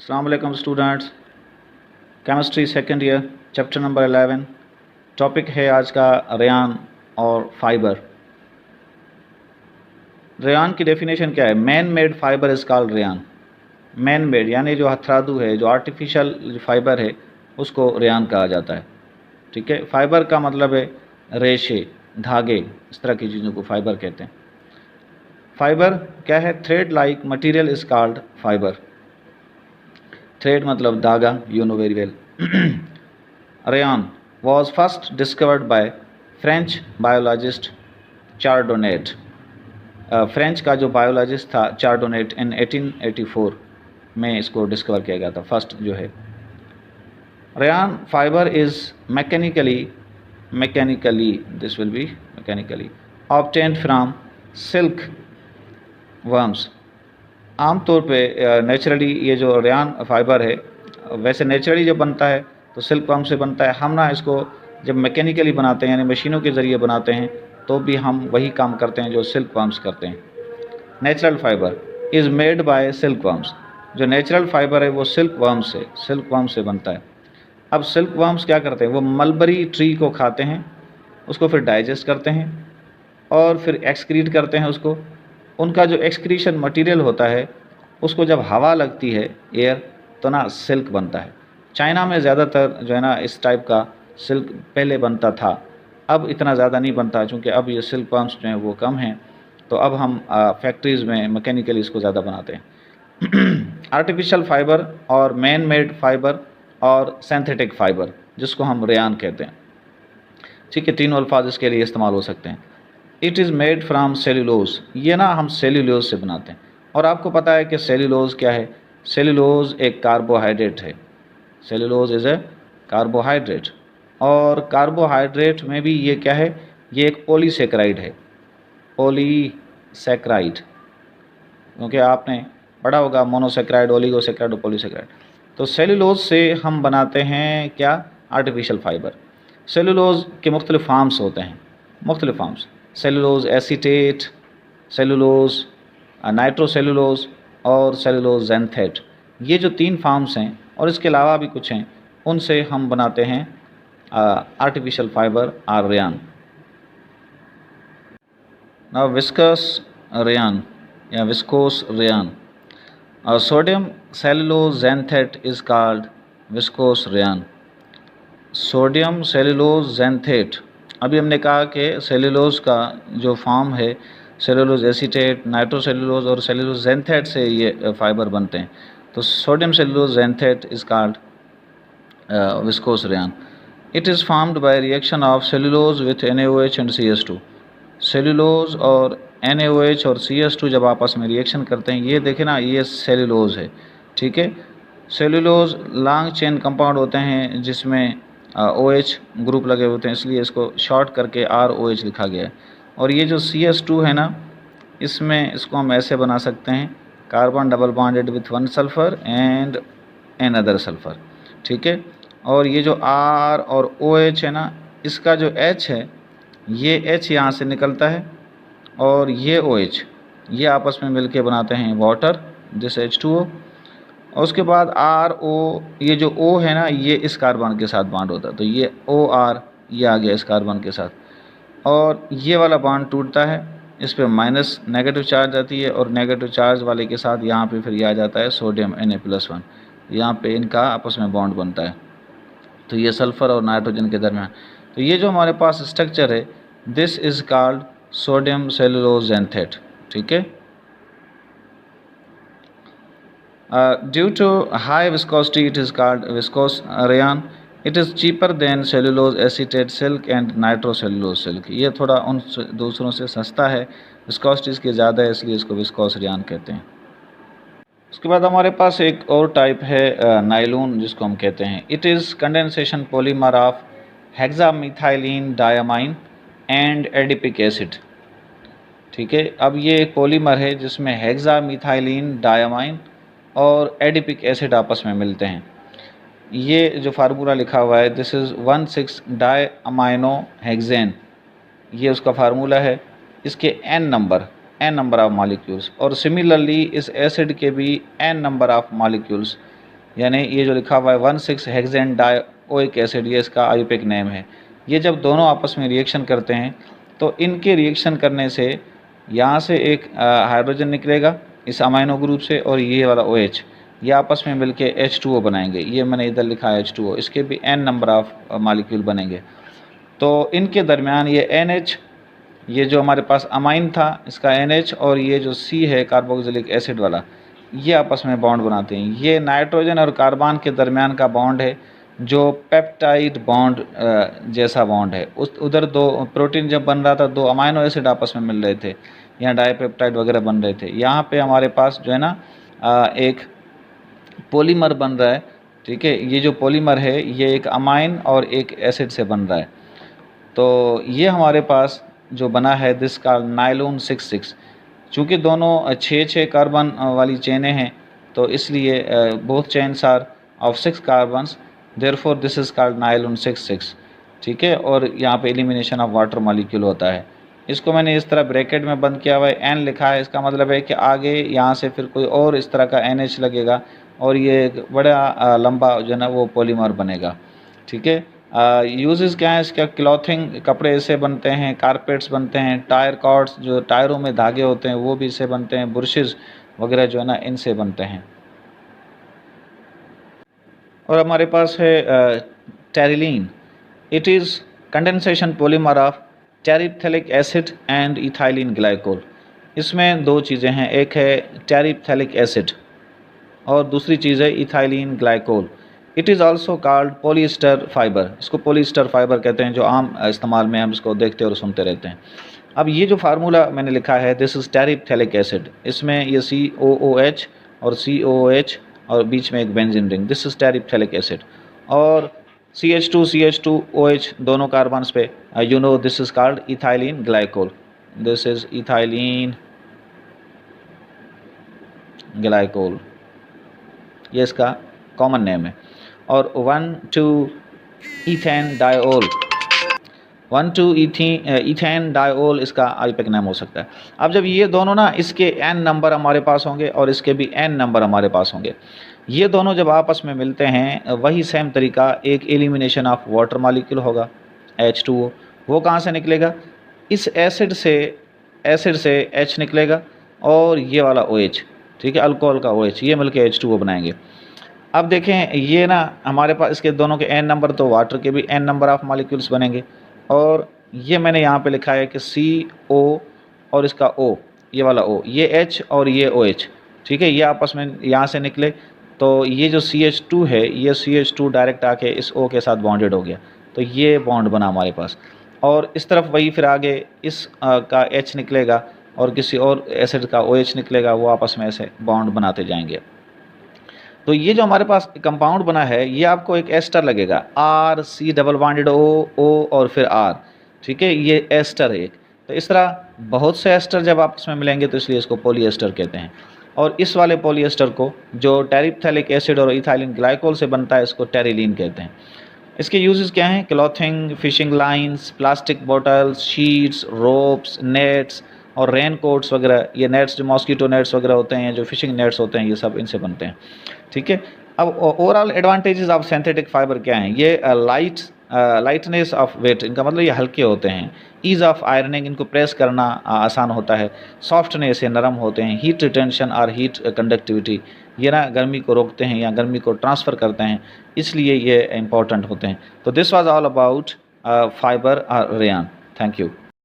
अस्सलाम वालेकुम students, chemistry second year chapter number 11। Topic है आज का रेयान और फाइबर। रेयान की डेफिनेशन क्या है? Man made fibre is called rayon. Man made यानी जो हथरादू है, जो आर्टिफिशियल जो फाइबर है, उसको रेयान कहा जाता है। ठीक है, फाइबर का मतलब है रेशे, धागे, इस तरह की चीज़ों को फाइबर कहते हैं। फाइबर क्या है? Thread like material is called fibre. Thread मतलब धागा, you know very well. Rayon was first discovered by French biologist Chardonnet. French का जो बायोलॉजिस्ट था चार्डोनेट इन 1884 में इसको डिस्कवर किया गया था फर्स्ट जो है। Rayon fibre is mechanically this will be mechanically obtained from silkworms. आमतौर पे नेचुरली ये जो रेयान फाइबर है, वैसे नेचुरली जब बनता है तो सिल्क वर्म से बनता है। हम ना इसको जब मैकेनिकली बनाते हैं यानी मशीनों के ज़रिए बनाते हैं तो भी हम वही काम करते हैं जो सिल्क वर्म्स करते हैं। Natural fibre is made by silk worms. जो नेचुरल फाइबर है वो सिल्क वर्म से बनता है। अब सिल्क वर्म्स क्या करते हैं? वो मलबरी ट्री को खाते हैं, उसको फिर डाइजेस्ट करते हैं और फिर एक्सक्रीट करते हैं उसको। उनका जो एक्सक्रीशन मटेरियल होता है उसको जब हवा लगती है, एयर, तो ना सिल्क बनता है। चाइना में ज़्यादातर जो है ना इस टाइप का सिल्क पहले बनता था, अब इतना ज़्यादा नहीं बनता क्योंकि अब ये सिल्क वर्म्स जो हैं वो कम हैं, तो अब हम फैक्ट्रीज़ में मैकेनिकली इसको ज़्यादा बनाते हैं। आर्टिफिशियल फाइबर और मैन मेड फाइबर और सिंथेटिक फाइबर, जिसको हम रेयान कहते हैं। ठीक है, तीनों अल्फाज इसके लिए इस्तेमाल हो सकते हैं। It is made from cellulose. ये ना हम सेल्यूलोज से बनाते हैं। और आपको पता है कि सेल्यूलोज क्या है? सेल्यूलोज एक कार्बोहाइड्रेट है। सेल्यूलोज इज़ ए कार्बोहाइड्रेट, और कार्बोहाइड्रेट में भी ये क्या है? ये एक पॉलीसेक्राइड है। पॉलीसेक्राइड, क्योंकि आपने पढ़ा होगा मोनोसेक्राइड, ओलिगोसेक्राइड और पॉलीसेक्राइड। तो सेल्यूलोज से हम बनाते हैं क्या? Artificial fibre. सेल्यूलोज के मुख्तलिफ फार्म्स होते हैं, मुख्तलिफ farms. Cellulose acetate, cellulose nitrocellulose और सेल्यूलोज ज़ैंथेट। ये जो 3 फार्म्स हैं और इसके अलावा भी कुछ हैं, उनसे हम बनाते हैं आर्टिफिशियल फाइबर और रेयान। नाउ विस्कस रेयान या viscose rayon. Sodium cellulose xanthate is called viscose rayon. Sodium cellulose xanthate, अभी हमने कहा कि सेल्यूलोज का जो फॉर्म है, सेल्यूलोज एसीटेट, नाइट्रोसेल्यूलोज और सेल्यूलोज ज़ैंथेट से ये फाइबर बनते हैं। तो sodium cellulose xanthate is called viscose rayon. It is formed by reaction of cellulose with NaOH and CS2। Cellulose और NaOH और CS2 जब आपस में रिएक्शन करते हैं, ये देखें ना, ये सेल्यूलोज है। ठीक है, सेल्यूलोज लॉन्ग चेन कंपाउंड होते हैं जिसमें OH ग्रुप लगे होते हैं, इसलिए इसको शॉर्ट करके ROH लिखा गया है। और ये जो CS2 है ना, इसमें इसको हम ऐसे बना सकते हैं, carbon double bonded with 1 sulphur and another sulphur. ठीक है, और ये जो R और OH है ना, इसका जो H है, ये H यहाँ से निकलता है और ये OH, ये आपस में मिलके बनाते हैं वाटर, दिस H2O। और उसके बाद RO, ये जो O है ना, ये इस कार्बन के साथ बॉन्ड होता है, तो ये OR, ये आ गया इस कार्बन के साथ, और ये वाला बॉन्ड टूटता है, इस पे माइनस नेगेटिव चार्ज आती है, और नेगेटिव चार्ज वाले के साथ यहाँ पे फिर ये आ जाता है सोडियम Na+1, यहाँ पे इनका आपस में बॉन्ड बनता है। तो ये सल्फ़र और नाइट्रोजन के दरमियान, तो ये जो हमारे पास स्ट्रक्चर है, this is called sodium cellulose xanthate. ठीक है, due to high viscosity it is called viscose rayon. It is cheaper than cellulose acetate silk and nitrocellulose silk. ये थोड़ा उन दूसरों से सस्ता है, विस्कोसिटी इसकी ज़्यादा है, इसलिए इसको विस्कोस रेयान कहते हैं। उसके बाद हमारे पास एक और टाइप है नाइलून, जिसको हम कहते हैं। It is condensation polymer of hexamethylene diamine and adipic acid. ठीक है, अब ये एक पॉलीमर है जिसमें हेक्सामिथाइलिन डायमाइन और एडिपिक एसिड आपस में मिलते हैं। ये जो फार्मूला लिखा हुआ है, this is 1,6 di amino hexane, ये उसका फार्मूला है। इसके n नंबर ऑफ मॉलिक्यूल्स, और सिमिलरली इस एसिड के भी n नंबर ऑफ मॉलिक्यूल्स। यानी ये जो लिखा हुआ है 1,6 हेक्सेन डाइओइक एसिड, ये इसका आईयूपीएक नेम है। ये जब दोनों आपस में रिएक्शन करते हैं तो इनके रिएक्शन करने से यहाँ से एक हाइड्रोजन निकलेगा इस अमाइनो ग्रुप से, और ये वाला OH ये आपस में मिलके H2O बनाएंगे। ये मैंने इधर लिखा है H2O, इसके भी n नंबर ऑफ मॉलिक्यूल बनेंगे। तो इनके दरमियान ये NH, ये जो हमारे पास अमाइन था इसका NH, और ये जो C है कार्बोक्सिलिक एसिड वाला, ये आपस में बॉन्ड बनाते हैं। ये नाइट्रोजन और कार्बन के दरमियान का बॉन्ड है जो पेप्टाइड बॉन्ड जैसा बॉन्ड है। उधर दो प्रोटीन जब बन रहा था, दो अमाइनो एसिड आपस में मिल रहे थे, यहाँ डाइपेप्टाइड वगैरह बन रहे थे। यहाँ पे हमारे पास जो है ना एक पॉलीमर बन रहा है, ठीक है। ये जो पॉलीमर है ये एक अमाइन और एक एसिड से बन रहा है। तो ये हमारे पास जो बना है दिस का नाइलोन 6,6, चूँकि दोनों 6 कार्बन वाली चेनें हैं तो इसलिए both chains are of 6 carbons, therefore this is called nylon 6,6, ठीक है। और यहाँ पे एलिमिनेशन ऑफ वाटर मॉलिक्यूल होता है। इसको मैंने इस तरह ब्रैकेट में बंद किया हुआ है, N लिखा है, इसका मतलब है कि आगे यहाँ से फिर कोई और इस तरह का NH लगेगा और ये एक बड़ा लंबा जो है ना वो पॉलीमर बनेगा, ठीक है। यूजेस क्या है इसका? क्लॉथिंग, कपड़े इससे बनते हैं, कारपेट्स बनते हैं, टायर कॉर्ड्स जो टायरों में धागे होते हैं वो भी इससे बनते हैं, ब्रशेस वगैरह जो है ना इनसे बनते हैं। और हमारे पास है terylene. It is condensation polymer of terephthalic acid and ethylene glycol. इसमें दो चीज़ें हैं, एक है टेरिप्थेलिक एसिड और दूसरी चीज़ है ethylene glycol. It is also called polyester fibre. इसको पॉलीस्टर फाइबर कहते हैं, जो आम इस्तेमाल में हम इसको देखते और सुनते रहते हैं। अब ये जो फार्मूला मैंने लिखा है दिस इज़ टेरिप्थेलिक एसिड, इसमें ये COOH और COOH और बीच में एक benzene ring, this is terephthalic acid. और CH2OH दोनों कार्बन्स पे you know this is called ethylene glycol, this is ethylene glycol, ये इसका कॉमन नेम है। और 1,2 इथेन डायोल इसका आईयूपीएक नाम हो सकता है। अब जब ये दोनों ना, इसके n नंबर हमारे पास होंगे और इसके भी n नंबर हमारे पास होंगे, ये दोनों जब आपस में मिलते हैं वही सेम तरीका, एक एलिमिनेशन ऑफ वाटर मॉलिक्यूल होगा H2O। वो कहाँ से निकलेगा? इस एसिड से H निकलेगा और ये वाला OH, ठीक है, अल्कोहल का OH, ये मिलके H2O बनाएंगे। अब देखें ये ना हमारे पास इसके दोनों के n नंबर, तो वाटर के भी n नंबर ऑफ मॉलिक्यूल्स बनेंगे। और ये मैंने यहाँ पे लिखा है कि CO और इसका O, ये वाला O, ये H और ये OH, ठीक है, ये आपस में यहाँ से निकले तो ये जो CH2 है, ये CH2 डायरेक्ट आके इस O के साथ बॉन्डेड हो गया, तो ये बॉन्ड बना हमारे पास। और इस तरफ वही फिर आगे इस का H निकलेगा और किसी और एसिड का OH निकलेगा, वो आपस में ऐसे बॉन्ड बनाते जाएंगे। तो ये जो हमारे पास कंपाउंड बना है ये आपको एक एस्टर लगेगा, RC डबल बॉन्डेड O और फिर R, ठीक है, ये एस्टर है एक। तो इस तरह बहुत से एस्टर जब आपस में मिलेंगे तो इसलिए इसको पॉलीएस्टर कहते हैं। और इस वाले पॉलीएस्टर को जो टेरिप्थेलिक एसिड और इथाइलिन ग्लाइकोल से बनता है इसको टेरिलीन कहते हैं। इसके यूजेस क्या हैं? Clothing, fishing lines, plastic bottles, sheets, ropes, nets और रेन कोट्स वगैरह। ये नेट्स जो मॉस्किटो नेट्स वगैरह होते हैं, जो फिशिंग नेट्स होते हैं, ये सब इनसे बनते हैं, ठीक है। अब overall advantages of synthetic fibre क्या हैं? ये लाइटनेस ऑफ वेट, इनका मतलब ये हल्के होते हैं। ईज़ ऑफ आयरनिंग, इनको प्रेस करना आसान होता है। सॉफ्टनेस, ये नरम होते हैं। हीट रिटेंशन और हीट कंडक्टिविटी, ये ना गर्मी को रोकते हैं या गर्मी को ट्रांसफ़र करते हैं, इसलिए ये इम्पॉर्टेंट होते हैं। तो this was all about fibre और रेयान। Thank you.